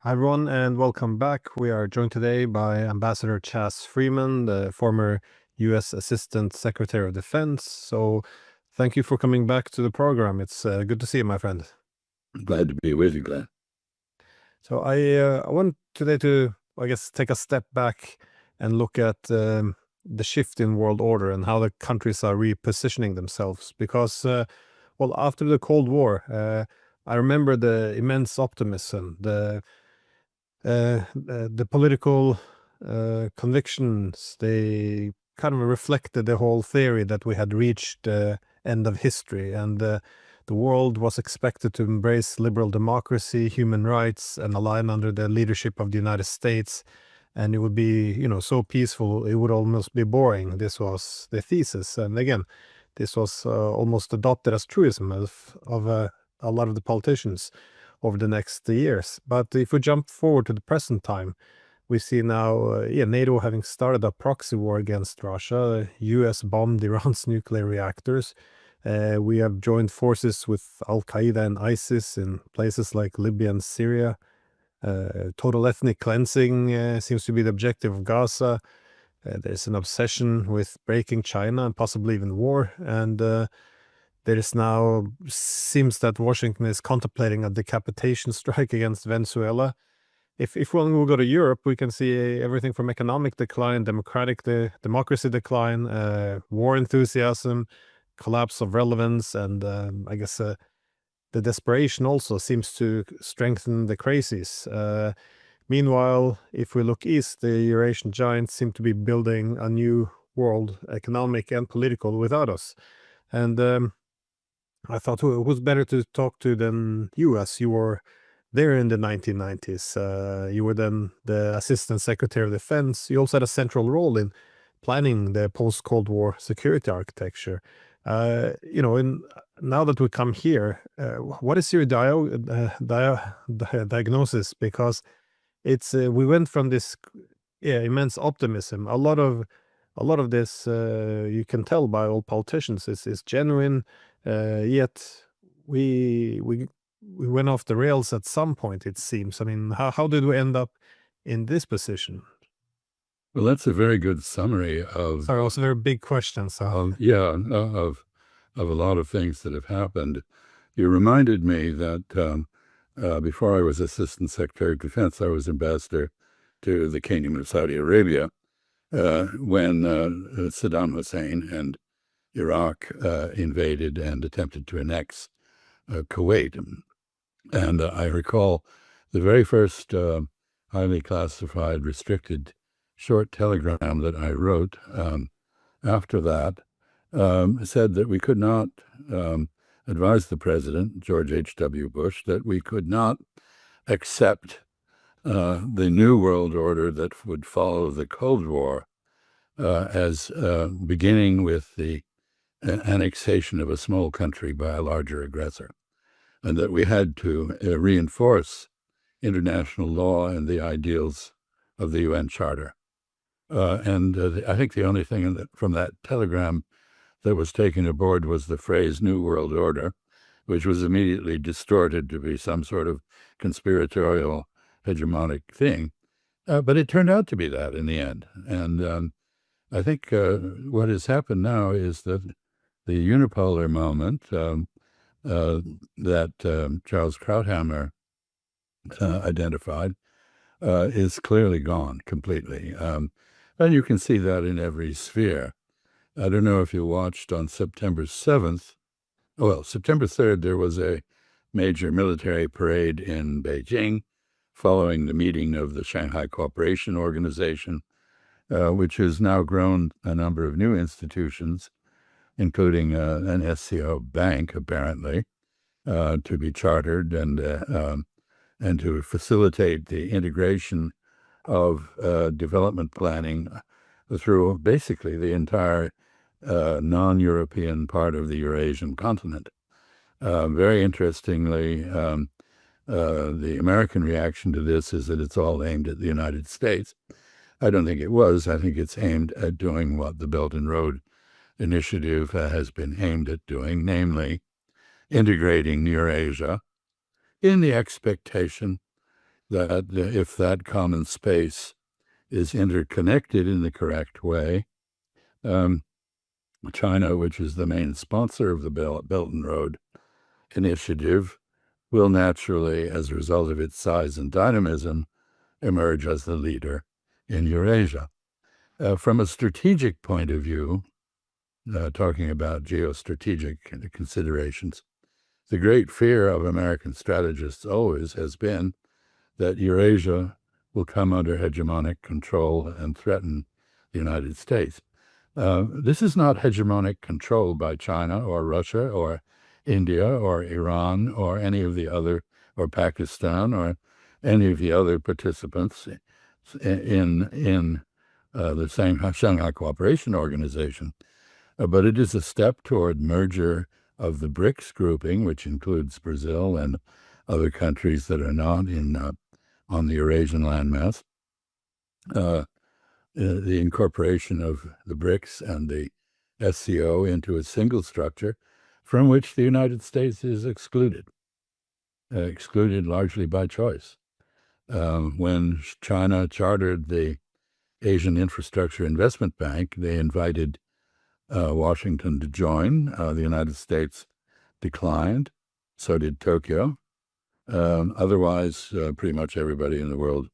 Hi everyone, and welcome back. We are joined today by Ambassador Chas Freeman, the former U.S. Assistant Secretary of Defense. So thank you for coming back to the program. It's good to see you, my friend. Glad to be with you, Glenn. So I want today to, take a step back and look at the shift in world order and how the countries are repositioning themselves. Because, after the Cold War, I remember the immense optimism, the political convictions. They kind of reflected the whole theory that we had reached the end of history, and the world was expected to embrace liberal democracy, human rights, and align under the leadership of the United States. And it would be, so peaceful, it would almost be boring. This was the thesis. And again, this was almost adopted as truism of a lot of the politicians over the next years. But if we jump forward to the present time, we see now, NATO having started a proxy war against Russia. U.S. bombed Iran's nuclear reactors. We have joined forces with Al-Qaeda and ISIS in places like Libya and Syria. Total ethnic cleansing seems to be the objective of Gaza. There's an obsession with breaking China and possibly even war. And there is now, seems that Washington is contemplating a decapitation strike against Venezuela. If one will go to Europe, we can see everything from economic decline, democracy decline, war enthusiasm, collapse of relevance, and the desperation also seems to strengthen the crazies. Meanwhile, if we look east, the Eurasian giants seem to be building a new world, economic and political, without us. And I thought, who's better to talk to than you, as you were there in the 1990s. You were then the Assistant Secretary of Defense. You also had a central role in planning the post-Cold War security architecture. Now that we come here, what is your diagnosis? Because it's we went from this immense optimism. A lot of this you can tell by all politicians is genuine. Yet we went off the rails at some point, it seems. I mean, how did we end up in this position? Well, that's a very good summary of. Sorry, also very big question. So of a lot of things that have happened. You reminded me that before I was Assistant Secretary of Defense, I was ambassador to the Kingdom of Saudi Arabia when Saddam Hussein and Iraq invaded and attempted to annex Kuwait. And I recall the very first highly classified, restricted short telegram that I wrote after that said that we could not advise the president, George H.W. Bush, that we could not accept the new world order that would follow the Cold War as beginning with the annexation of a small country by a larger aggressor, and that we had to reinforce international law and the ideals of the UN Charter. And I think the only thing from that telegram that was taken aboard was the phrase New World Order, which was immediately distorted to be some sort of conspiratorial hegemonic thing. But it turned out to be that in the end. And I think what has happened now is that the unipolar moment that Charles Krauthammer identified is clearly gone completely. And you can see that in every sphere. I don't know if you watched on September 7th. Well, September 3rd, there was a major military parade in Beijing following the meeting of the Shanghai Cooperation Organization, which has now grown a number of new institutions, including an SCO bank, apparently, to be chartered and to facilitate the integration of development planning through basically the entire non-European part of the Eurasian continent. Very interestingly, the American reaction to this is that it's all aimed at the United States. I don't think it was. I think it's aimed at doing what the Belt and Road Initiative has been aimed at doing, namely integrating Eurasia in the expectation that if that common space is interconnected in the correct way, China, which is the main sponsor of the Belt and Road Initiative, will naturally, as a result of its size and dynamism, emerge as the leader in Eurasia. From a strategic point of view, talking about geostrategic considerations, the great fear of American strategists always has been that Eurasia will come under hegemonic control and threaten the United States. This is not hegemonic control by China or Russia or India or Iran or any of the other, or Pakistan or any of the other participants in the Shanghai Cooperation Organization. But it is a step toward merger of the BRICS grouping, which includes Brazil and other countries that are not on the Eurasian landmass. The incorporation of the BRICS and the SCO into a single structure from which the United States is excluded largely by choice. When China chartered the Asian Infrastructure Investment Bank, they invited Washington to join. The United States declined. So did Tokyo. Otherwise, pretty much everybody in the world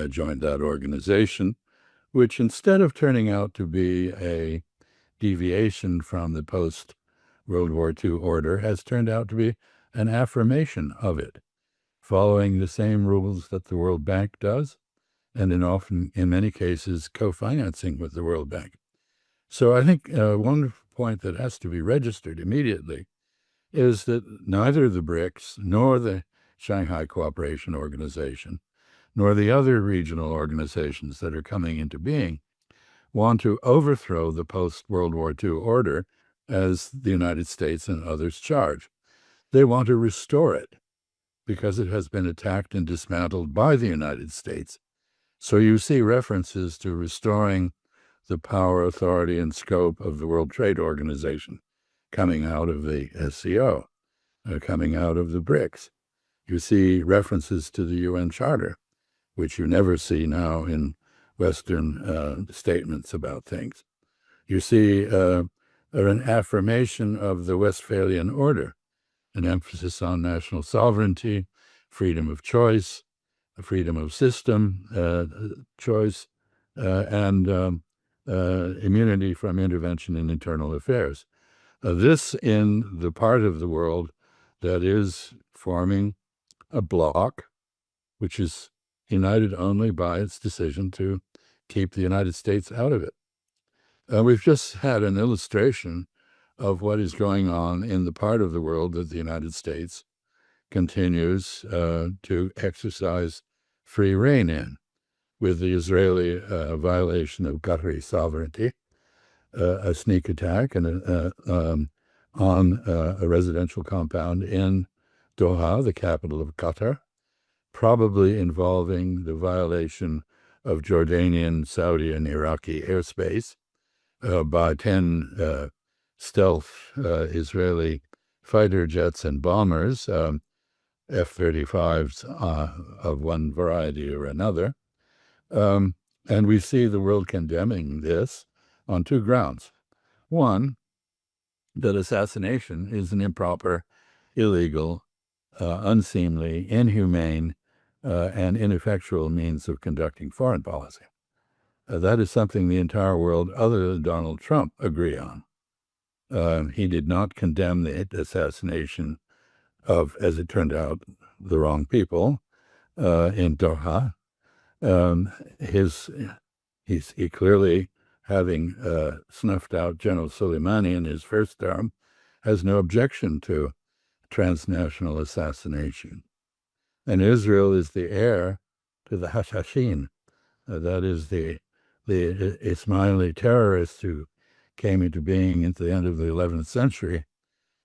joined that organization, which instead of turning out to be a deviation from the post-World War II order, has turned out to be an affirmation of it, following the same rules that the World Bank does, and in many cases, co-financing with the World Bank. So I think one point that has to be registered immediately is that neither the BRICS nor the Shanghai Cooperation Organization nor the other regional organizations that are coming into being want to overthrow the post-World War II order as the United States and others charge. They want to restore it because it has been attacked and dismantled by the United States. So you see references to restoring the power, authority, and scope of the World Trade Organization coming out of the SCO, coming out of the BRICS. You see references to the UN Charter, which you never see now in Western statements about things. You see an affirmation of the Westphalian Order, an emphasis on national sovereignty, freedom of choice, freedom of system choice, and immunity from intervention in internal affairs. This in the part of the world that is forming a bloc, which is united only by its decision to keep the United States out of it. We've just had an illustration of what is going on in the part of the world that the United States continues to exercise free reign in, with the Israeli violation of Qatari sovereignty, a sneak attack on a residential compound in Doha, the capital of Qatar, probably involving the violation of Jordanian, Saudi, and Iraqi airspace by 10 stealth Israeli fighter jets and bombers, F-35s of one variety or another. And we see the world condemning this on two grounds. One, that assassination is an improper, illegal, unseemly, inhumane, and ineffectual means of conducting foreign policy. That is something the entire world, other than Donald Trump, agree on. He did not condemn the assassination of, as it turned out, the wrong people in Doha. He clearly, having snuffed out General Soleimani in his first term, has no objection to transnational assassination. And Israel is the heir to the Hashashin, that is the Ismaili terrorists who came into being at the end of the 11th century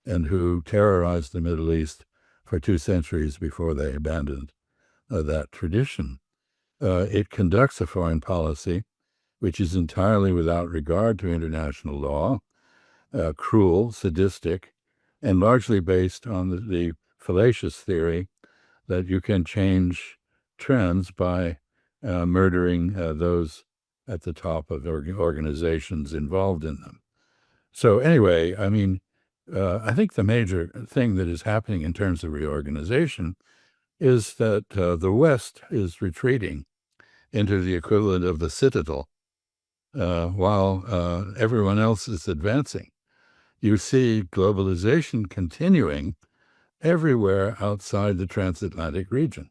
and who terrorized the Middle East for 2 centuries before they abandoned that tradition. It conducts a foreign policy which is entirely without regard to international law, cruel, sadistic, and largely based on the fallacious theory that you can change trends by murdering those at the top of organizations involved in them. So anyway, I mean, I think the major thing that is happening in terms of reorganization is that the West is retreating into the equivalent of the citadel while everyone else is advancing. You see globalization continuing everywhere outside the transatlantic region.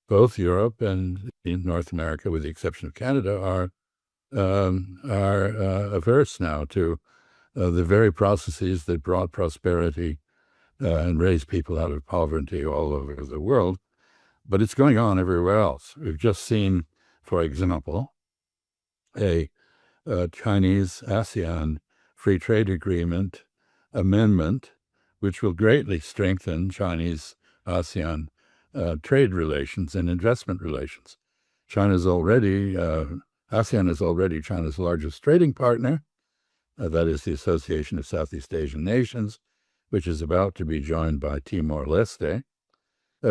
Both Europe and in North America, with the exception of Canada, are averse now to the very processes that brought prosperity and raised people out of poverty all over the world. But it's going on everywhere else. We've just seen, for example, a Chinese ASEAN Free Trade Agreement amendment, which will greatly strengthen Chinese ASEAN trade relations and investment relations. ASEAN is already China's largest trading partner. That is the Association of Southeast Asian Nations, which is about to be joined by Timor-Leste.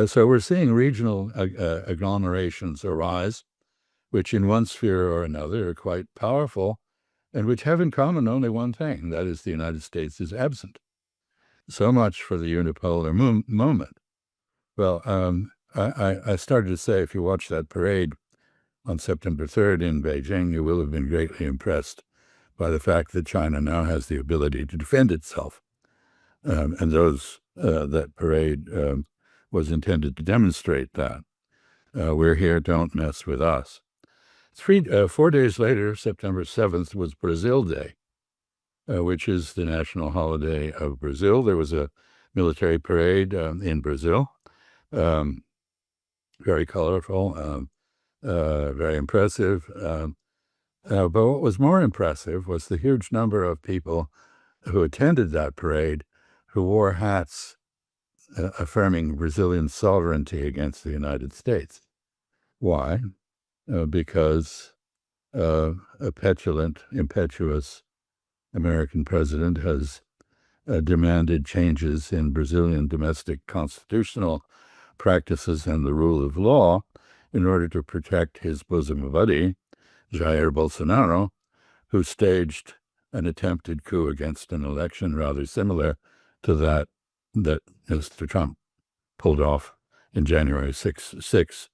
So we're seeing regional agglomerations arise, which in one sphere or another are quite powerful, and which have in common only one thing, that is the United States is absent. So much for the unipolar moment. Well, I started to say, if you watch that parade on September 3rd in Beijing, you will have been greatly impressed by the fact that China now has the ability to defend itself. And that parade was intended to demonstrate that. We're here, don't mess with us. 4 days later, September 7th, was Brazil Day, which is the national holiday of Brazil. There was a military parade in Brazil, very colorful, very impressive. But what was more impressive was the huge number of people who attended that parade who wore hats affirming Brazilian sovereignty against the United States. Why? Because a petulant, impetuous American president has demanded changes in Brazilian domestic constitutional practices and the rule of law in order to protect his bosom buddy, Jair Bolsonaro, who staged an attempted coup against an election rather similar to that Mr. Trump pulled off in January 6,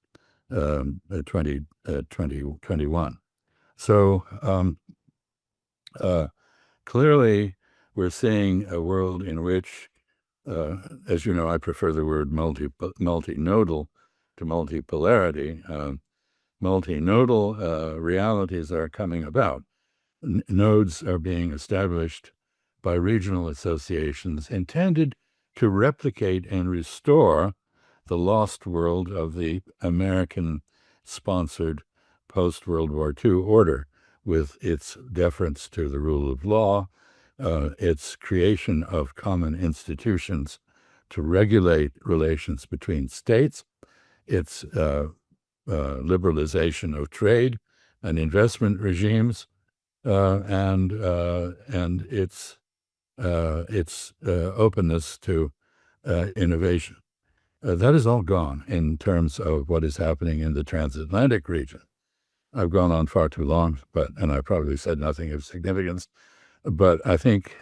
2021. So clearly we're seeing a world in which, as you know, I prefer the word multinodal to multipolarity. Multinodal realities are coming about. Nodes are being established by regional associations intended to replicate and restore the lost world of the American-sponsored post-World War II order, with its deference to the rule of law, its creation of common institutions to regulate relations between states, its liberalization of trade and investment regimes, and its openness to innovation. That is all gone in terms of what is happening in the transatlantic region. I've gone on far too long, and I probably said nothing of significance, but I think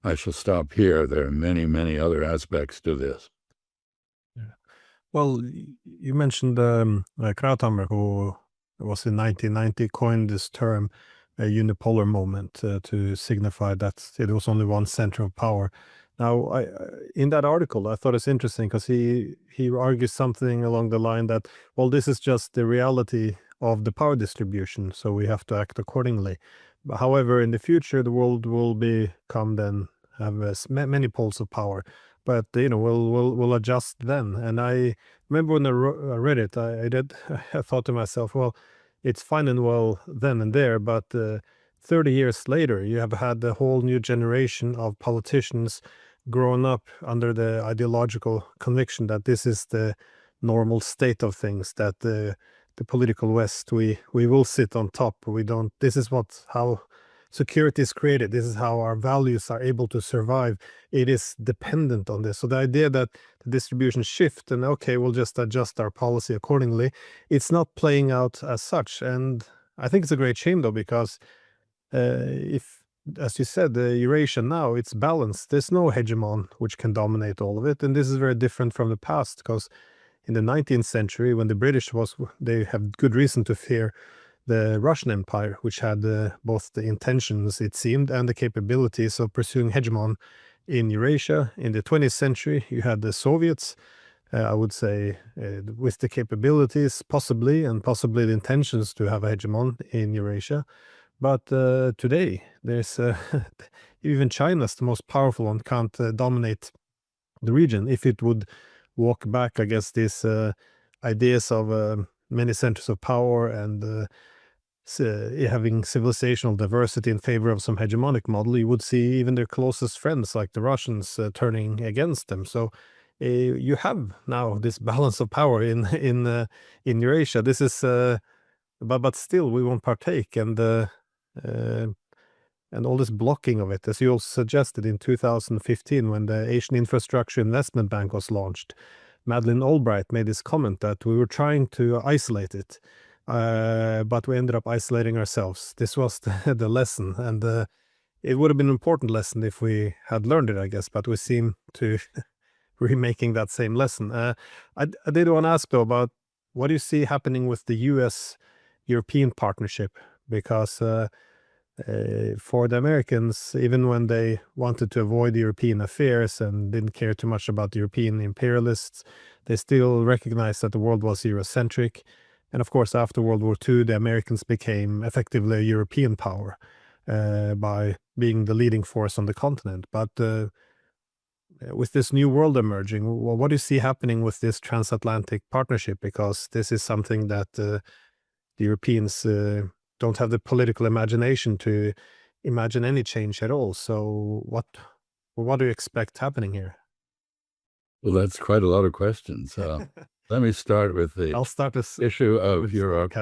I shall stop here. There are many, many other aspects to this. Yeah. Well, you mentioned Krauthammer, who was in 1990, coined this term, a unipolar moment, to signify that it was only one center of power. Now, in that article, I thought it's interesting because he argues something along the line that, well, this is just the reality of the power distribution, so we have to act accordingly. But however, in the future, the world will have many poles of power, but we'll adjust then. And I remember when I read it, I thought to myself, well, it's fine and well then and there, but 30 years later, you have had a whole new generation of politicians grown up under the ideological conviction that this is the normal state of things, that the political West, we will sit on top. This is how security is created. This is how our values are able to survive. It is dependent on this. So the idea that the distribution shift and okay, we'll just adjust our policy accordingly, it's not playing out as such. And I think it's a great shame though, because if, as you said, the Eurasia now, it's balanced. There's no hegemon which can dominate all of it. And this is very different from the past, because in the 19th century, when the British they have good reason to fear the Russian Empire, which had both the intentions, it seemed, and the capabilities of pursuing hegemon in Eurasia. In the 20th century, you had the Soviets, I would say, with the capabilities, possibly, and possibly the intentions to have a hegemon in Eurasia. But today, there's even China's the most powerful one, can't dominate the region. If it would walk back, I guess, these ideas of many centers of power and having civilizational diversity in favor of some hegemonic model, you would see even their closest friends, like the Russians, turning against them. So you have now this balance of power in Eurasia. This is, but still we won't partake, and all this blocking of it, as you also suggested in 2015 when the Asian Infrastructure Investment Bank was launched. Madeleine Albright made this comment that we were trying to isolate it, but we ended up isolating ourselves. This was the lesson, and it would have been an important lesson if we had learned it, I guess, but we seem to remaking that same lesson. I did want to ask, though, about what do you see happening with the US-European partnership? Because for the Americans, even when they wanted to avoid European affairs and didn't care too much about the European imperialists, they still recognized that the world was Eurocentric. And of course, after World War II, the Americans became effectively a European power by being the leading force on the continent. But with this new world emerging, what do you see happening with this transatlantic partnership? Because this is something that the Europeans don't have the political imagination to imagine any change at all. So what do you expect happening here? Well, that's quite a lot of questions. Let me start with the I'll start this issue of Europe,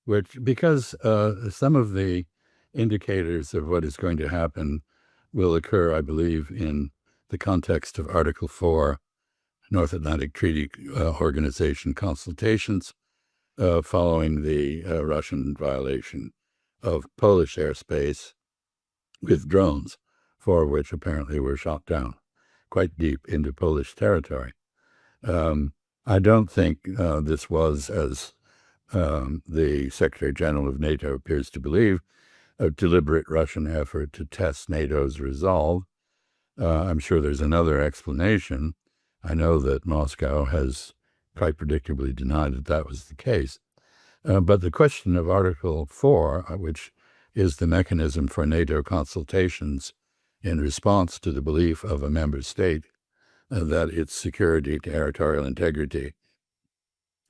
which, because some of the indicators of what is going to happen will occur, I believe, in the context of Article 4, North Atlantic Treaty Organization consultations, following the Russian violation of Polish airspace with drones, 4 of which apparently were shot down quite deep into Polish territory. I don't think this was, as the Secretary General of NATO appears to believe, a deliberate Russian effort to test NATO's resolve. I'm sure there's another explanation. I know that Moscow has quite predictably denied that that was the case. But the question of Article 4, which is the mechanism for NATO consultations in response to the belief of a member state that its security, territorial integrity,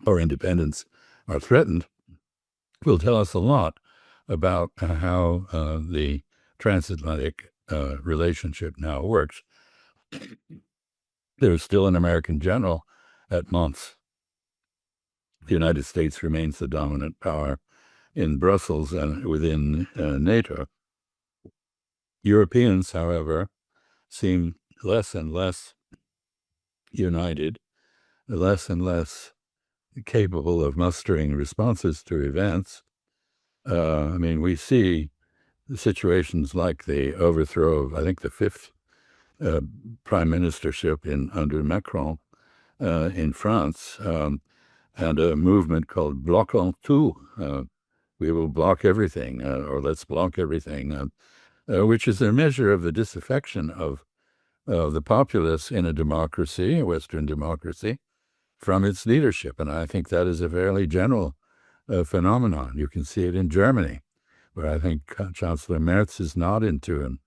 or independence are threatened, will tell us a lot about how the transatlantic relationship now works. There's still an American general at Mons. The United States remains the dominant power in Brussels and within NATO. Europeans, however, seem less and less united, less and less capable of mustering responses to events. I mean, we see situations like the overthrow of, I think, the 5th prime ministership under Macron in France, and a movement called Bloquons tout. We will block everything, or let's block everything, which is a measure of the disaffection of the populace in a democracy, a Western democracy, from its leadership. And I think that is a fairly general phenomenon. You can see it in Germany, where I think Chancellor Merz is not in tune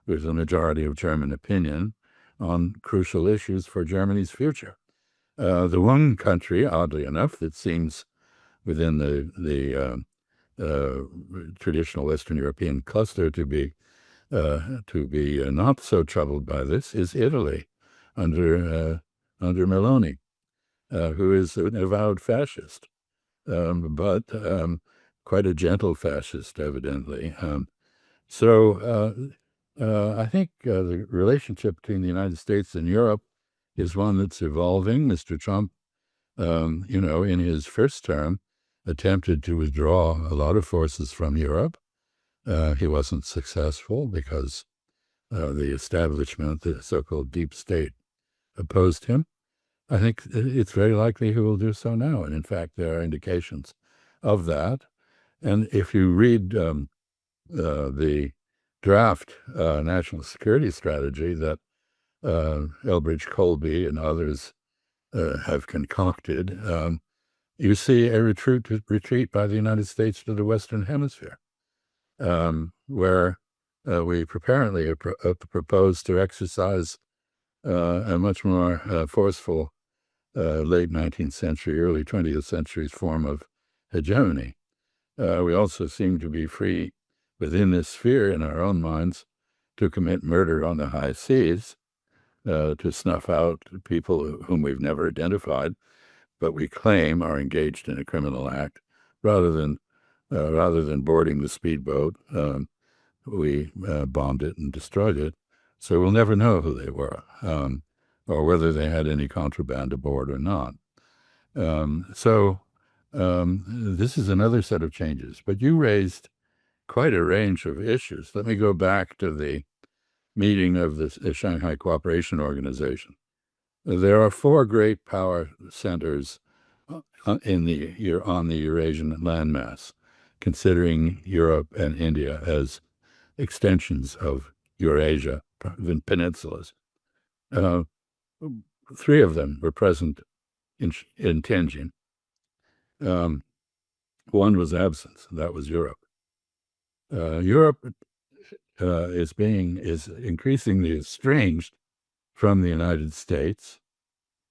with the majority of German opinion on crucial issues for Germany's future. The one country, oddly enough, that seems within the traditional Western European cluster to be not so troubled by this is Italy, under Meloni, who is an avowed fascist, but quite a gentle fascist, evidently. So I think the relationship between the United States and Europe is one that's evolving. Mr. Trump, in his first term, attempted to withdraw a lot of forces from Europe. He wasn't successful because the establishment, the so-called deep state, opposed him. I think it's very likely he will do so now. And in fact, there are indications of that. And if you read the draft national security strategy that Elbridge Colby and others have concocted, you see a retreat by the United States to the Western Hemisphere, where we apparently propose to exercise a much more forceful late 19th century, early 20th century's form of hegemony. We also seem to be free within this sphere in our own minds to commit murder on the high seas, to snuff out people whom we've never identified, but we claim are engaged in a criminal act. Rather than boarding the speedboat, we bombed it and destroyed it. So we'll never know who they were, or whether they had any contraband aboard or not. This is another set of changes. But you raised quite a range of issues. Let me go back to the meeting of the Shanghai Cooperation Organization. There are 4 great power centers on the Eurasian landmass, considering Europe and India as extensions of Eurasia, the peninsulas. 3 of them were present in Tianjin. One was absent, and that was Europe. Europe is increasingly estranged from the United States.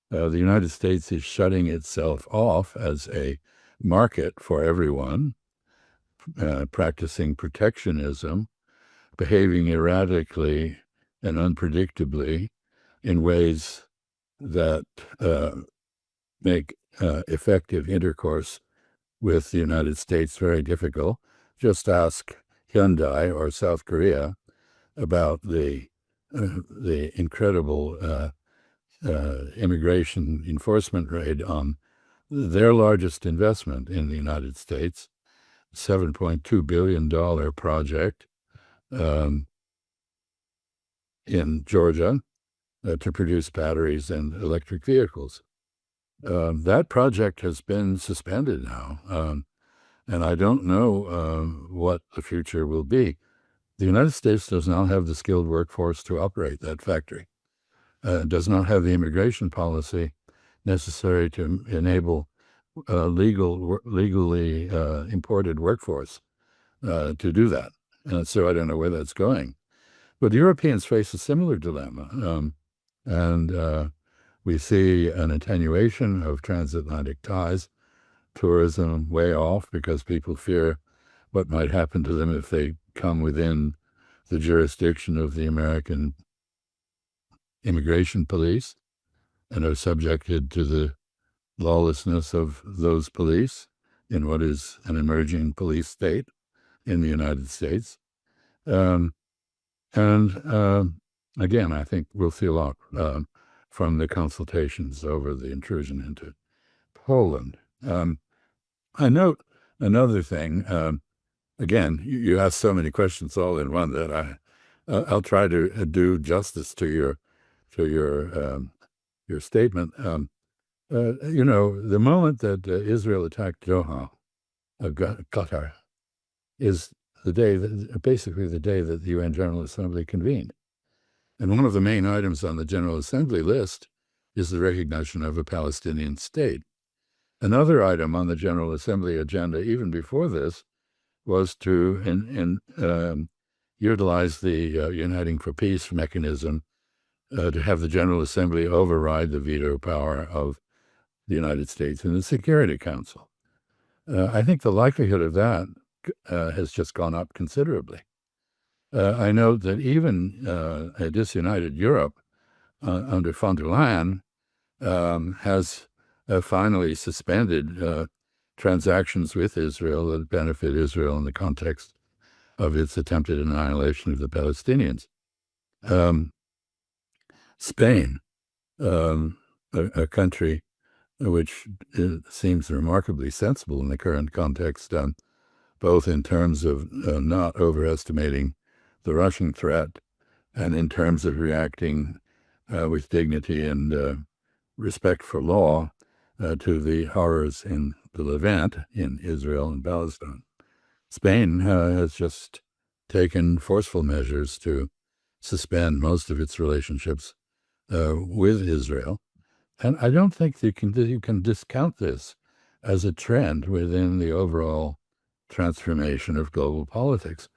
The United States is shutting itself off as a market for everyone, practicing protectionism, behaving erratically and unpredictably in ways that make effective intercourse with the United States very difficult. Just ask Hyundai or South Korea about the incredible immigration enforcement raid on their largest investment in the United States, $7.2 billion project in Georgia to produce batteries and electric vehicles. That project has been suspended now, and I don't know what the future will be. The United States does not have the skilled workforce to operate that factory, does not have the immigration policy necessary to enable legally imported workforce to do that. And so I don't know where that's going. But the Europeans face a similar dilemma, and we see an attenuation of transatlantic ties, tourism way off because people fear what might happen to them if they come within the jurisdiction of the American immigration police and are subjected to the lawlessness of those police in what is an emerging police state in the United States. Again, I think we'll see a lot from the consultations over the intrusion into Poland. I note another thing. Again, you asked so many questions all in one that I'll try to do justice to your statement. The moment that Israel attacked Doha, Qatar, is basically the day that the UN General Assembly convened. And one of the main items on the General Assembly list is the recognition of a Palestinian state. Another item on the General Assembly agenda, even before this, was to utilize the Uniting for Peace mechanism to have the General Assembly override the veto power of the United States in the Security Council. I think the likelihood of that has just gone up considerably. I know that even a disunited Europe under von der Leyen has finally suspended transactions with Israel that benefit Israel in the context of its attempted annihilation of the Palestinians. Spain, a country which seems remarkably sensible in the current context, both in terms of not overestimating the Russian threat and in terms of reacting with dignity and respect for law to the horrors in the Levant, in Israel and Palestine. Spain has just taken forceful measures to suspend most of its relationships with Israel. And I don't think you can discount this as a trend within the overall transformation of global politics.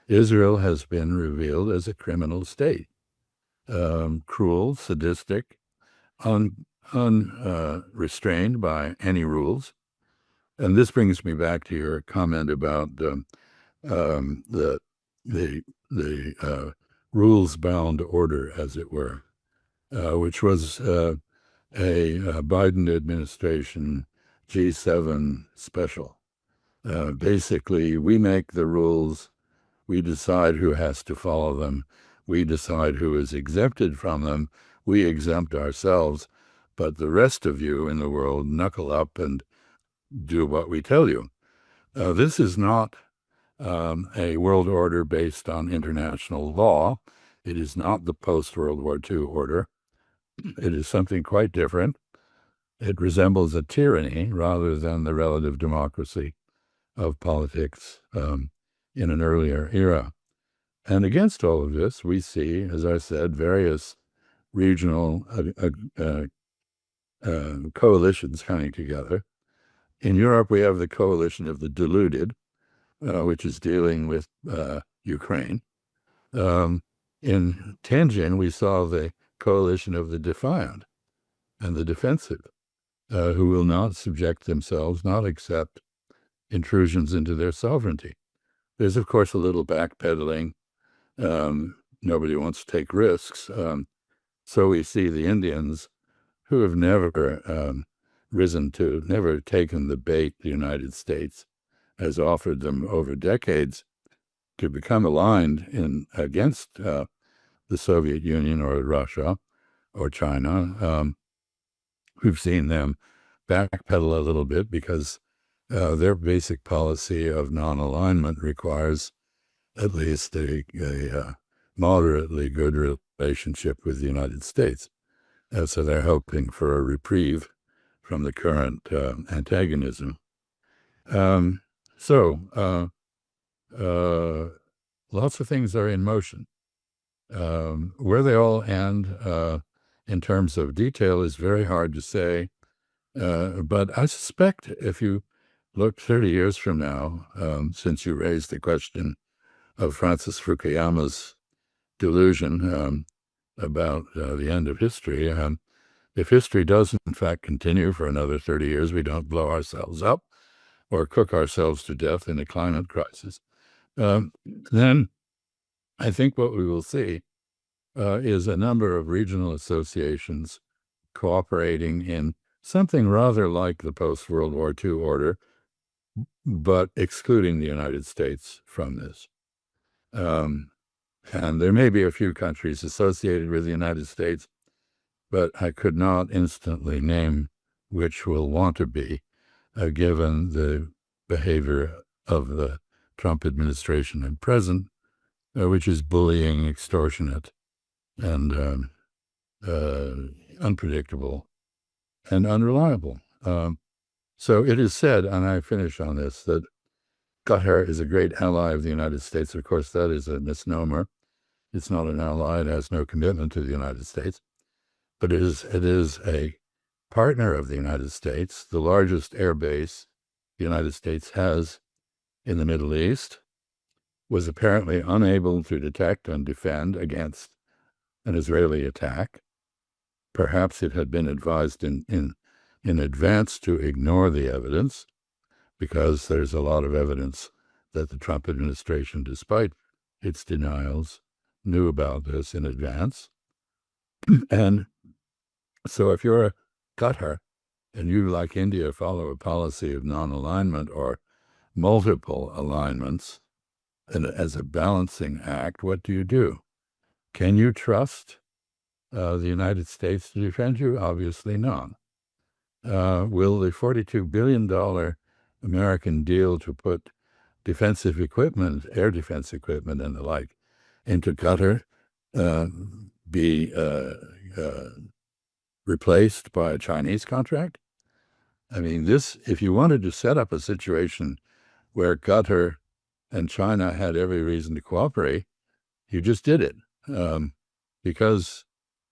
Israel has been revealed as a criminal state, cruel, sadistic, unrestrained by any rules. And this brings me back to your comment about the rules-bound order, as it were, which was a Biden administration G7 special. Basically, we make the rules, we decide who has to follow them, we decide who is exempted from them, we exempt ourselves, but the rest of you in the world knuckle up and do what we tell you. This is not a world order based on international law. It is not the post-World War II order. It is something quite different. It resembles a tyranny rather than the relative democracy of politics in an earlier era. And against all of this, we see, as I said, various regional coalitions coming together. In Europe, we have the coalition of the deluded, which is dealing with Ukraine. In Tianjin, we saw the coalition of the defiant and the defensive, who will not subject themselves, not accept intrusions into their sovereignty. There's, of course, a little backpedaling. Nobody wants to take risks. So we see the Indians, who have never never taken the bait the United States has offered them over decades to become aligned against the Soviet Union or Russia or China. We've seen them backpedal a little bit because their basic policy of non-alignment requires at least a moderately good relationship with the United States. So they're hoping for a reprieve from the current antagonism. Lots of things are in motion. Where they all end in terms of detail is very hard to say. But I suspect if you look 30 years from now, since you raised the question of Francis Fukuyama's delusion about the end of history, if history does in fact continue for another 30 years, we don't blow ourselves up or cook ourselves to death in a climate crisis, then I think what we will see is a number of regional associations cooperating in something rather like the post-World War II order, but excluding the United States from this. And there may be a few countries associated with the United States, but I could not instantly name which will want to be, given the behavior of the Trump administration at present, which is bullying, extortionate, and unpredictable and unreliable. So it is said, and I finish on this, that Qatar is a great ally of the United States. Of course, that is a misnomer. It's not an ally. It has no commitment to the United States. But it is a partner of the United States, the largest air base the United States has in the Middle East, was apparently unable to detect and defend against an Israeli attack. Perhaps it had been advised in advance to ignore the evidence, because there's a lot of evidence that the Trump administration, despite its denials, knew about this in advance. And so if you're a Qatar and you, like India, follow a policy of non-alignment or multiple alignments, as a balancing act, what do you do? Can you trust the United States to defend you? Obviously not. Will the $42 billion American deal to put defensive equipment, air defense equipment and the like, into Qatar be replaced by a Chinese contract? I mean, if you wanted to set up a situation where Qatar and China had every reason to cooperate, you just did it. Because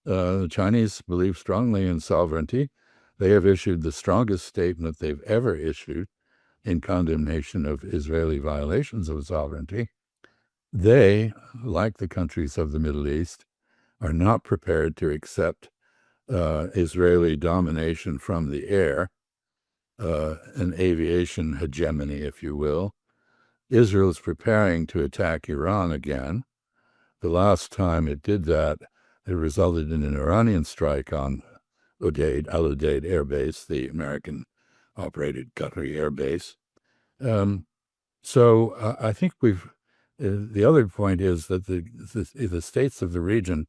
the Chinese believe strongly in sovereignty. They have issued the strongest statement they've ever issued in condemnation of Israeli violations of sovereignty. They, like the countries of the Middle East, are not prepared to accept Israeli domination from the air, an aviation hegemony, if you will. Israel is preparing to attack Iran again. The last time it did that, it resulted in an Iranian strike on Al Udeid Air Base, the American-operated Qatari air base. So I think the other point is that the states of the region,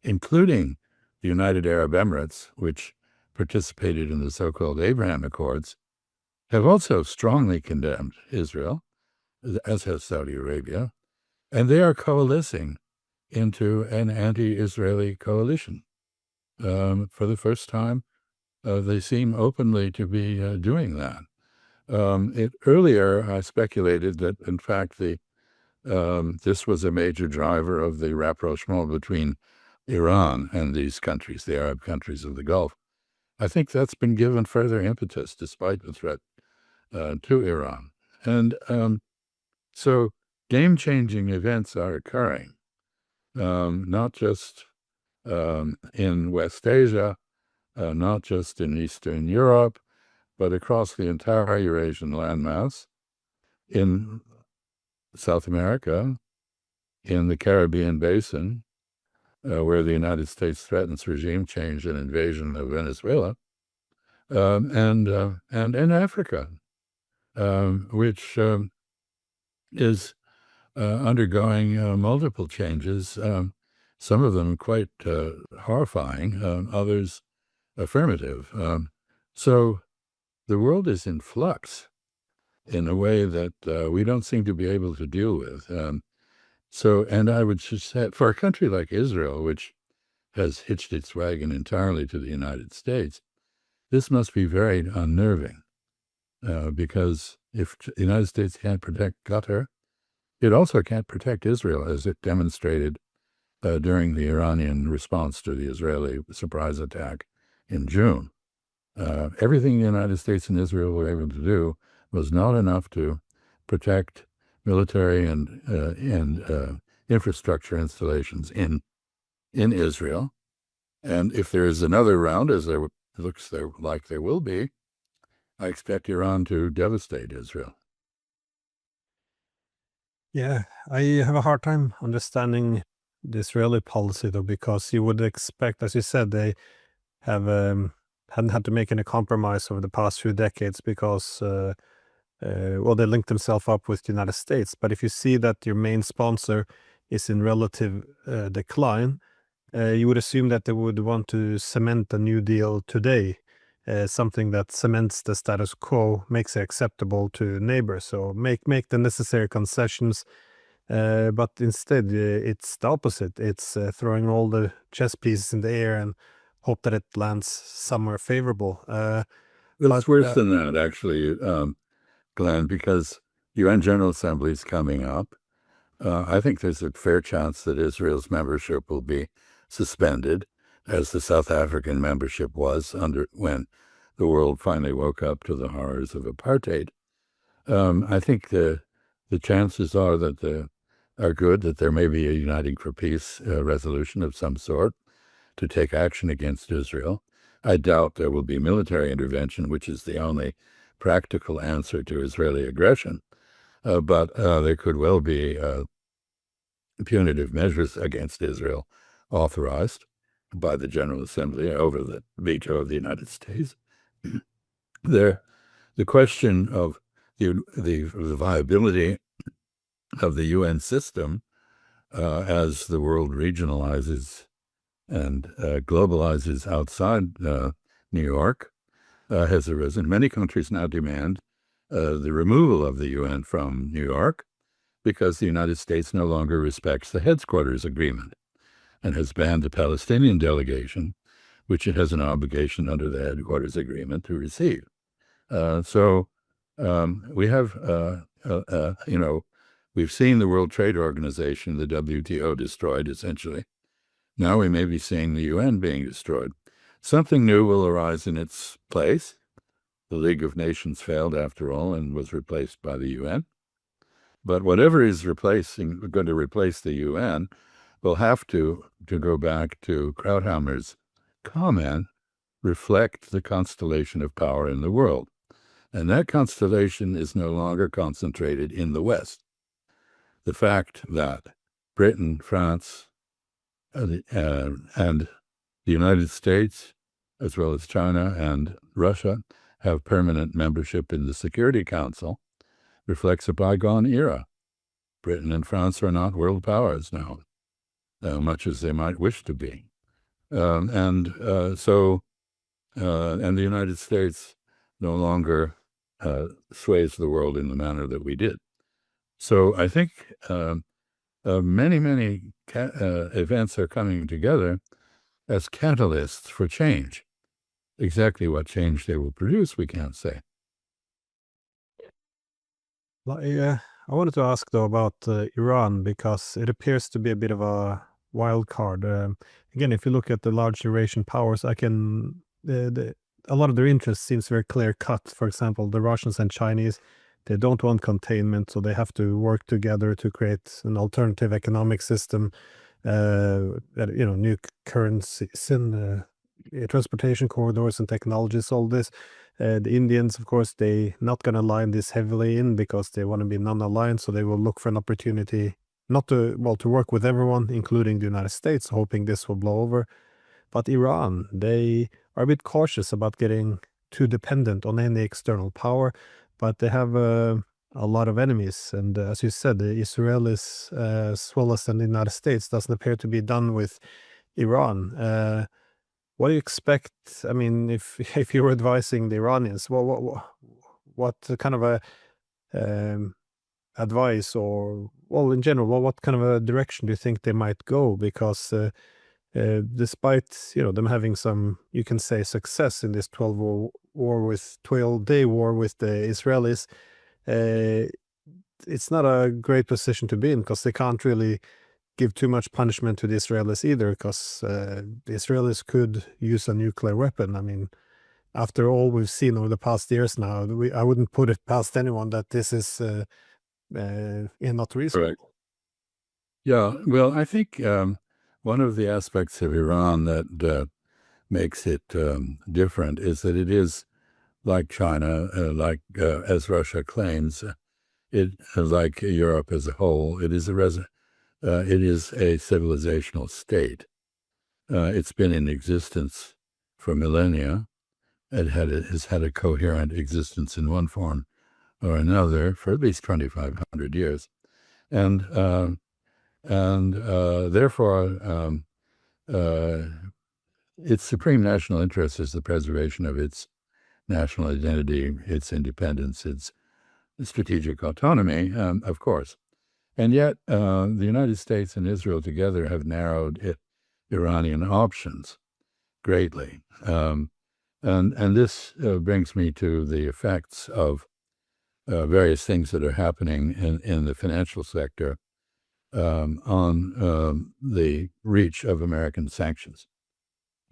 including the United Arab Emirates, which participated in the so-called Abraham Accords, have also strongly condemned Israel, as has Saudi Arabia, and they are coalescing into an anti-Israeli coalition. For the first time, they seem openly to be doing that. Earlier, I speculated that, in fact, this was a major driver of the rapprochement between Iran and these countries, the Arab countries of the Gulf. I think that's been given further impetus despite the threat to Iran. And so game-changing events are occurring, not just in West Asia, not just in Eastern Europe, but across the entire Eurasian landmass, in South America, in the Caribbean basin, where the United States threatens regime change and invasion of Venezuela, and in Africa, which is undergoing multiple changes, some of them quite horrifying, others affirmative. So the world is in flux in a way that we don't seem to be able to deal with. And I would just say, for a country like Israel, which has hitched its wagon entirely to the United States, this must be very unnerving, because if the United States can't protect Qatar, it also can't protect Israel, as it demonstrated during the Iranian response to the Israeli surprise attack in June. Everything the United States and Israel were able to do was not enough to protect military and infrastructure installations in Israel. And if there is another round, as there looks like there will be, I expect Iran to devastate Israel. Yeah, I have a hard time understanding the Israeli policy, though, because you would expect, as you said, they have hadn't had to make any compromise over the past few decades because, well, they linked themselves up with the United States. But if you see that your main sponsor is in relative decline, you would assume that they would want to cement a new deal today, something that cements the status quo, makes it acceptable to neighbors. So make the necessary concessions. But instead, it's the opposite. It's throwing all the chess pieces in the air and hope that it lands somewhere favorable. Well, it's worse than that, actually, Glenn, because UN General Assembly is coming up. I think there's a fair chance that Israel's membership will be suspended, as the South African membership was when the world finally woke up to the horrors of apartheid. I think the chances are good that there may be a Uniting for Peace resolution of some sort to take action against Israel. I doubt there will be military intervention, which is the only practical answer to Israeli aggression. But there could well be punitive measures against Israel authorized by the General Assembly over the veto of the United States. The question of the viability of the UN system as the world regionalizes and globalizes outside New York has arisen. Many countries now demand the removal of the UN from New York because the United States no longer respects the headquarters agreement and has banned the Palestinian delegation, which it has an obligation under the headquarters agreement to receive. So we have, we've seen the World Trade Organization, the WTO, destroyed, essentially. Now we may be seeing the UN being destroyed. Something new will arise in its place. The League of Nations failed, after all, and was replaced by the UN. But whatever is going to replace the UN will have to go back to Krauthammer's comment, reflect the constellation of power in the world. And that constellation is no longer concentrated in the West. The fact that Britain, France, and the United States, as well as China and Russia, have permanent membership in the Security Council reflects a bygone era. Britain and France are not world powers now, much as they might wish to be. And the United States no longer sways the world in the manner that we did. So I think many events are coming together as catalysts for change. Exactly what change they will produce, we can't say. I wanted to ask, though, about Iran, because it appears to be a bit of a wild card. Again, if you look at the large Eurasian powers, a lot of their interest seems very clear-cut. For example, the Russians and Chinese, they don't want containment, so they have to work together to create an alternative economic system, new currencies and transportation corridors and technologies, all this. The Indians, of course, they not going to line this heavily in because they want to be non-aligned, so they will look for an opportunity not to work with everyone, including the United States, hoping this will blow over. But Iran, they are a bit cautious about getting too dependent on any external power, but they have a lot of enemies. And as you said, the Israelis, as well as the United States, doesn't appear to be done with Iran. What do you expect? I mean, if you were advising the Iranians, what kind of a advice, or in general, what kind of a direction do you think they might go? Because despite them having some, you can say, success in this 12-day war with the Israelis, it's not a great position to be in, because they can't really give too much punishment to the Israelis either, because the Israelis could use a nuclear weapon. I mean, after all we've seen over the past years now, I wouldn't put it past anyone that this is not reasonable. Correct. Yeah, well, I think one of the aspects of Iran that makes it different is that it is like China, as Russia claims, like Europe as a whole. It is a civilizational state. It's been in existence for millennia. It has had a coherent existence in one form or another for at least 2,500 years. And therefore, its supreme national interest is the preservation of its national identity, its independence, its strategic autonomy, of course. And yet, the United States and Israel together have narrowed Iranian options greatly. And this brings me to the effects of various things that are happening in the financial sector on the reach of American sanctions.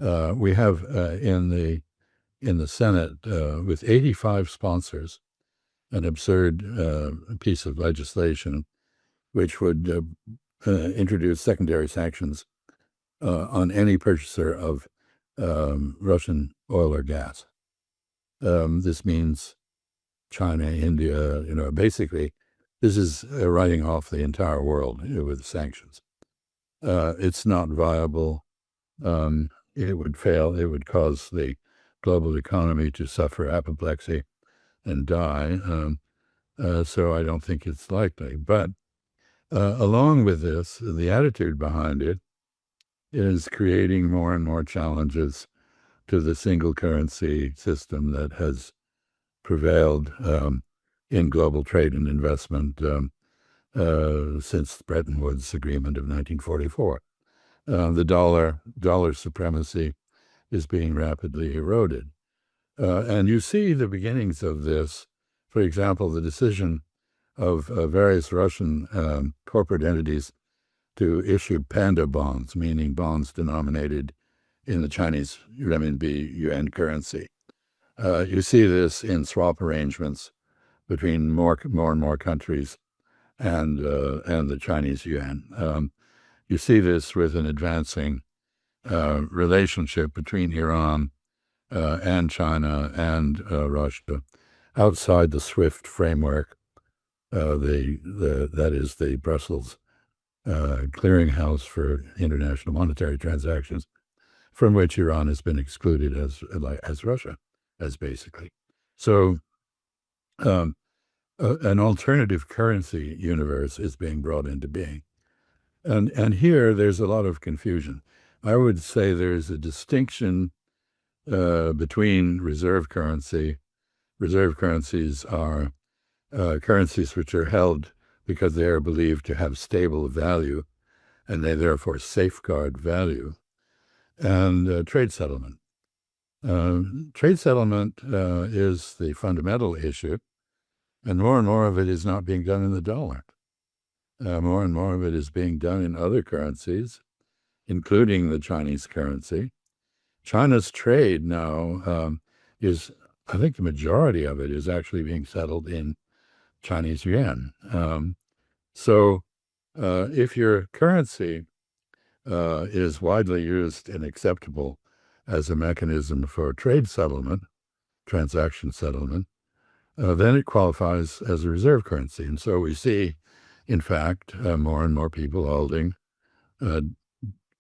We have in the Senate, with 85 sponsors, an absurd piece of legislation which would introduce secondary sanctions on any purchaser of Russian oil or gas. This means China, India, basically this is writing off the entire world with sanctions. It's not viable. It would fail. It would cause the global economy to suffer apoplexy and die. So I don't think it's likely. But Along with this, the attitude behind it is creating more and more challenges to the single currency system that has prevailed in global trade and investment since Bretton Woods Agreement of 1944. The dollar supremacy is being rapidly eroded. And you see the beginnings of this. For example, the decision of various Russian corporate entities to issue panda bonds, meaning bonds denominated in the Chinese renminbi yuan currency. You see this in swap arrangements between more and more countries and the Chinese yuan. You see this with an advancing relationship between Iran and China and Russia outside the SWIFT framework, that is the Brussels clearinghouse for international monetary transactions, from which Iran has been excluded as Russia, as basically. So an alternative currency universe is being brought into being. And here there's a lot of confusion. I would say there's a distinction between reserve currency. Reserve currencies are currencies which are held because they are believed to have stable value, and they therefore safeguard value, and trade settlement. Trade settlement is the fundamental issue, and more of it is not being done in the dollar. More and more of it is being done in other currencies, including the Chinese currency. China's trade now is, I think the majority of it is actually being settled in Chinese yuan. So if your currency is widely used and acceptable as a mechanism for trade settlement, transaction settlement, then it qualifies as a reserve currency. And so we see, in fact, more and more people holding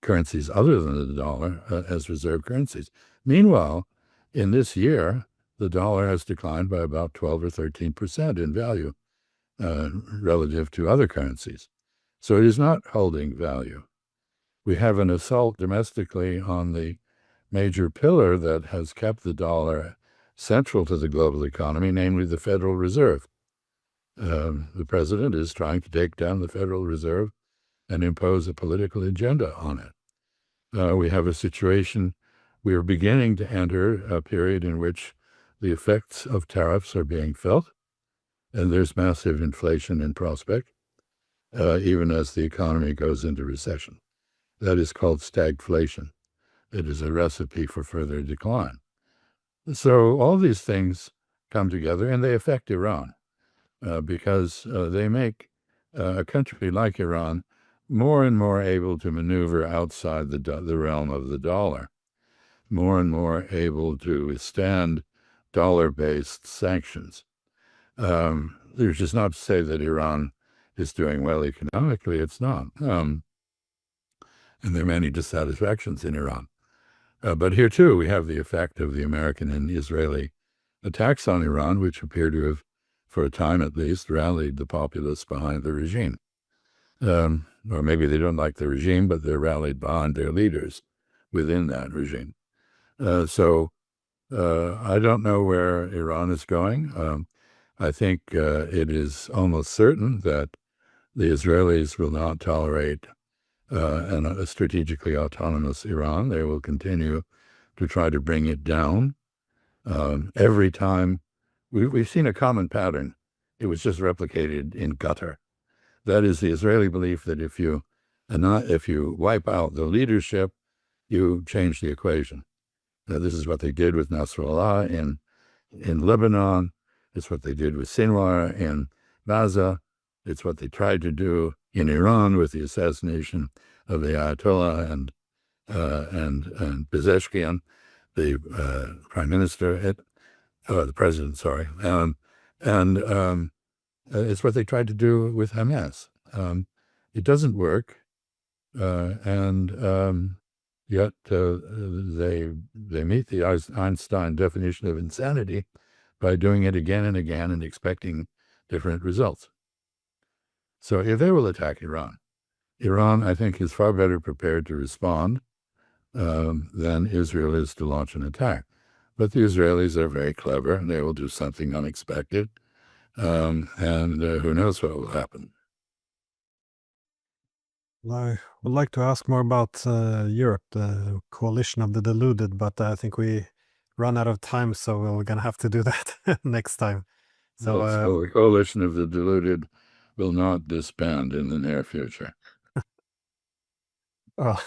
currencies other than the dollar as reserve currencies. Meanwhile, in this year, the dollar has declined by about 12 or 13% in value relative to other currencies. So it is not holding value. We have an assault domestically on the major pillar that has kept the dollar central to the global economy, namely the Federal Reserve. The president is trying to take down the Federal Reserve and impose a political agenda on it. We have a situation, we are beginning to enter a period in which the effects of tariffs are being felt, and there's massive inflation in prospect, even as the economy goes into recession. That is called stagflation. It is a recipe for further decline. So all these things come together, and they affect Iran because they make a country like Iran more and more able to maneuver outside the realm of the dollar, more and more able to withstand dollar-based sanctions. There's just not to say that Iran is doing well economically. It's not. And there are many dissatisfactions in Iran. But here, too, we have the effect of the American and Israeli attacks on Iran, which appear to have, for a time at least, rallied the populace behind the regime. Or maybe they don't like the regime, but they're rallied behind their leaders within that regime. So I don't know where Iran is going. I think it is almost certain that the Israelis will not tolerate a strategically autonomous Iran. They will continue to try to bring it down. Every time we've seen a common pattern, it was just replicated in Qatar. That is the Israeli belief that if you wipe out the leadership, you change the equation. Now, this is what they did with Nasrallah in Lebanon. It's what they did with Sinwar in Gaza. It's what they tried to do in Iran with the assassination of the Ayatollah and Pezeshkian, the prime minister, the president, sorry. It's what they tried to do with Hamas. It doesn't work, and yet they meet the Einstein definition of insanity by doing it again and again and expecting different results. So if they will attack Iran, Iran, I think, is far better prepared to respond than Israel is to launch an attack. But the Israelis are very clever, and they will do something unexpected, and who knows what will happen. I would like to ask more about Europe, the coalition of the deluded, but I think we run out of time, so we're going to have to do that next time. So, So the coalition of the deluded will not disband in the near future. oh,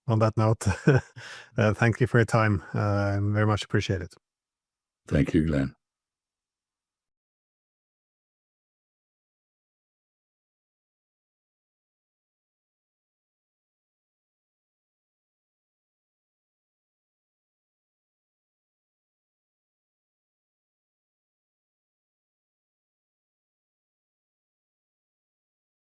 on that note, thank you for your time. Very much appreciate it. Thank you, Glenn.